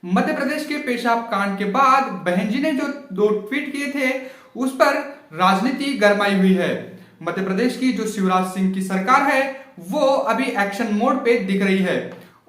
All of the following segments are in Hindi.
मध्य प्रदेश के पेशाब कांड के बाद बहन जी ने जो 2 ट्वीट किए थे उस पर राजनीति गरमाई हुई है। मध्य प्रदेश की जो शिवराज सिंह की सरकार है वो अभी एक्शन मोड पे दिख रही है।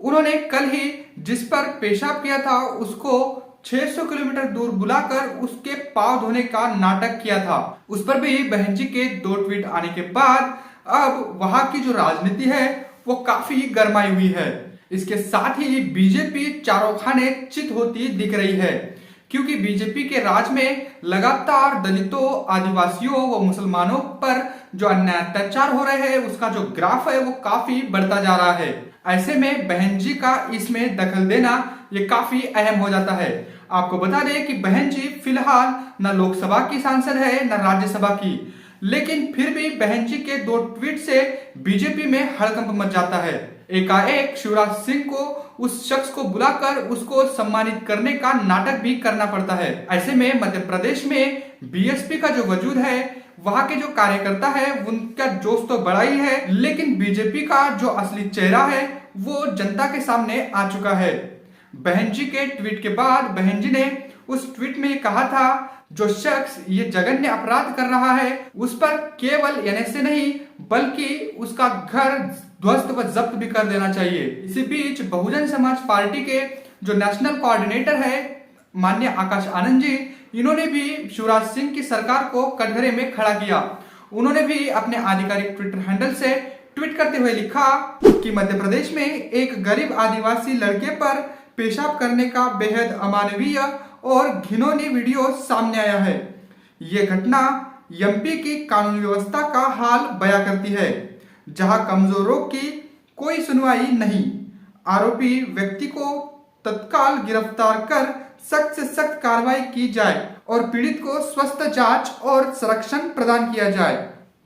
उन्होंने कल ही जिस पर पेशाब किया था उसको 600 किलोमीटर दूर बुलाकर उसके पांव धोने का नाटक किया था। उस पर भी बहन जी के 2 ट्वीट आने के बाद अब वहां की जो राजनीति है वो काफी गरमाई हुई है। इसके साथ ही बीजेपी चारों खाने चित होती दिख रही है, क्योंकि बीजेपी के राज में लगातार दलितों, आदिवासियों व मुसलमानों पर जो अन्याय अत्याचार हो रहे हैं उसका जो ग्राफ है वो काफी बढ़ता जा रहा है। ऐसे में बहन जी का इसमें दखल देना ये काफी अहम हो जाता है। आपको बता दें कि बहन जी फिलहाल न लोकसभा की सांसद है न राज्यसभा की, लेकिन फिर भी बहन जी के 2 ट्वीट से बीजेपी में हड़कंप मच जाता है। एकाएक शिवराज सिंह को उस शख्स को बुलाकर उसको सम्मानित करने का नाटक भी करना पड़ता है। ऐसे में मध्य प्रदेश में बीएसपी का जो वजूद है, वहां के जो कार्यकर्ता है उनका जोश तो बड़ा ही है, लेकिन बीजेपी का जो असली चेहरा है वो जनता के सामने आ चुका है। बहन जी के ट्वीट के बाद बहन जी ने उस ट्वीट में कहा था जो शख्स ये जघन्य अपराध कर रहा है उस पर केवल एनएसए नहीं बल्कि उसका घर ध्वस्त व जब्त भी कर देना चाहिए। इसी बीच बहुजन समाज पार्टी के जो नेशनल कोऑर्डिनेटर है माननीय आकाश आनंद जी, इन्होंने भी शिवराज सिंह की सरकार को कटघरे में खड़ा किया। उन्होंने भी अपने आधिकारिक ट्विटर हैंडल से ट्वीट करते हुए लिखा कि मध्य प्रदेश में एक गरीब आदिवासी लड़के पर पेशाब करने का बेहद अमानवीय और घिनौनी वीडियो सामने आया है। ये घटना एमपी की कानून व्यवस्था का हाल बयां करती है, जहां कमजोरों की कोई सुनवाई नहीं। आरोपी व्यक्ति को तत्काल गिरफ्तार कर सख्त से सख्त कार्रवाई की जाए और पीड़ित को स्वस्थ जांच और संरक्षण प्रदान किया जाए।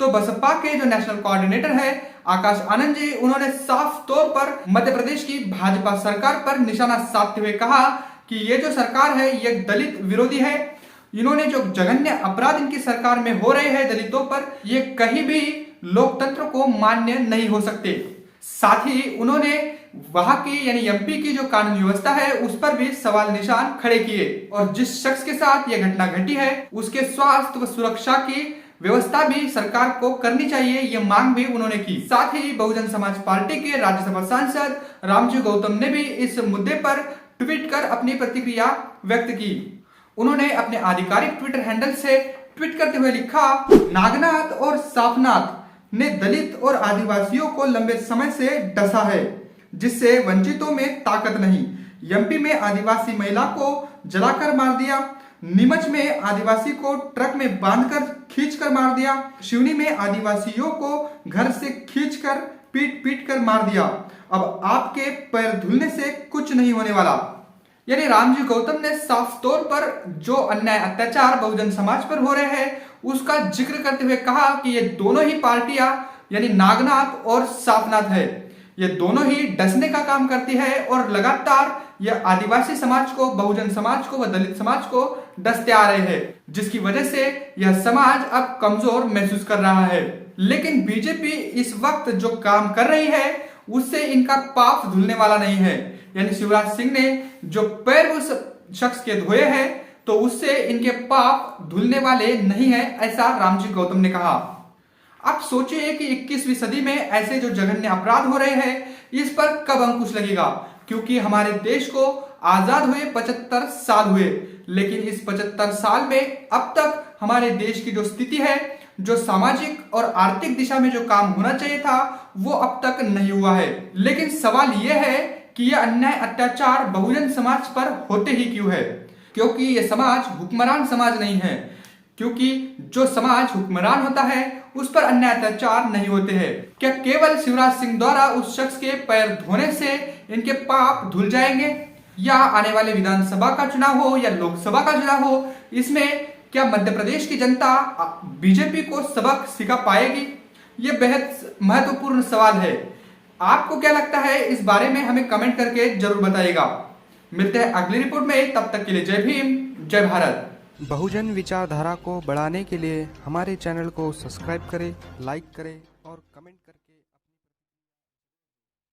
तो बसपा के जो नेशनल कोऑर्डिनेटर है आकाश आनंद जी, उन्होंने साफ तौर पर मध्य प्रदेश की भाजपा सरकार पर निशाना साधते हुए कहा कि ये जो सरकार है ये दलित विरोधी है। इन्होंने जो जघन्य अपराध इनकी सरकार में हो रहे हैं दलितों पर, ये कहीं भी लोकतंत्र को मान्य नहीं हो सकते। साथ ही उन्होंने वहां की यानी एमपी की जो कानून व्यवस्था है उस पर भी सवाल निशान खड़े किए और जिस शख्स के साथ यह घटना घटी है उसके स्वास्थ्य व सुरक्षा की व्यवस्था भी सरकार को करनी चाहिए, ये मांग भी उन्होंने की। साथ ही बहुजन समाज पार्टी के राज्यसभा सांसद रामजी गौतम ने भी इस मुद्दे पर ट्वीट कर अपनी प्रतिक्रिया व्यक्त की। उन्होंने अपने आधिकारिक ट्विटर हैंडल से ट्वीट करते हुए लिखा, नागनाथ और साफनाथ ने दलित और आदिवासियों को लंबे समय से डसा है, जिससे वंचितों में ताकत नहीं। एमपी में आदिवासी महिला को जलाकर मार दिया, नीमच में आदिवासी को ट्रक में बांधकर खींचकर मार दिया, शिवनी में आदिवासियों को घर से खींचकर पीट पीट कर मार दिया। अब आपके पैर धुलने से कुछ नहीं होने वाला। यानी रामजी गौतम ने साफ तौर पर जो अन्याय अत्याचार बहुजन समाज पर हो रहे हैं उसका जिक्र करते हुए कहा कि ये दोनों ही पार्टियां यानी नागनाथ और साफनाथ है, ये दोनों ही डसने का काम करती है और लगातार यह आदिवासी समाज को, बहुजन समाज को व दलित समाज को डसते आ रहे हैं, जिसकी वजह से यह समाज अब कमजोर महसूस कर रहा है। लेकिन बीजेपी इस वक्त जो काम कर रही है उससे इनका पाप धुलने वाला नहीं है। यानी शिवराज सिंह ने जो पैर उस शख्स के धोए हैं तो उससे इनके पाप धुलने वाले नहीं है, ऐसा रामजी गौतम ने कहा। आप सोचिए कि 21वीं सदी में ऐसे जो जघन्य अपराध हो रहे हैं इस पर कब अंकुश लगेगा, क्योंकि हमारे देश को आजाद हुए 75 साल हुए, लेकिन इस 75 साल में अब तक हमारे देश की जो स्थिति है, जो सामाजिक और आर्थिक दिशा में जो काम होना चाहिए था वो अब तक नहीं हुआ है। लेकिन सवाल यह है कि यह अन्याय अत्याचार बहुजन समाज पर होते ही क्यों है, क्योंकि यह समाज हुक्मरान समाज नहीं है। क्योंकि जो समाज हुक्मरान होता है उस पर अन्याय अत्याचार नहीं होते हैं। क्या केवल शिवराज सिंह द्वारा उस शख्स के पैर धोने से इनके पाप धुल जाएंगे, या आने वाले विधानसभा का चुनाव हो या लोकसभा का चुनाव हो, इसमें क्या मध्य प्रदेश की जनता बीजेपी को सबक सिखा पाएगी? ये बेहद महत्वपूर्ण सवाल है। आपको क्या लगता है इस बारे में हमें कमेंट करके जरूर बताइएगा। मिलते हैं अगली रिपोर्ट में, तब तक के लिए जय भीम, जय भारत। बहुजन विचारधारा को बढ़ाने के लिए हमारे चैनल को सब्सक्राइब करें, लाइक करें और कमेंट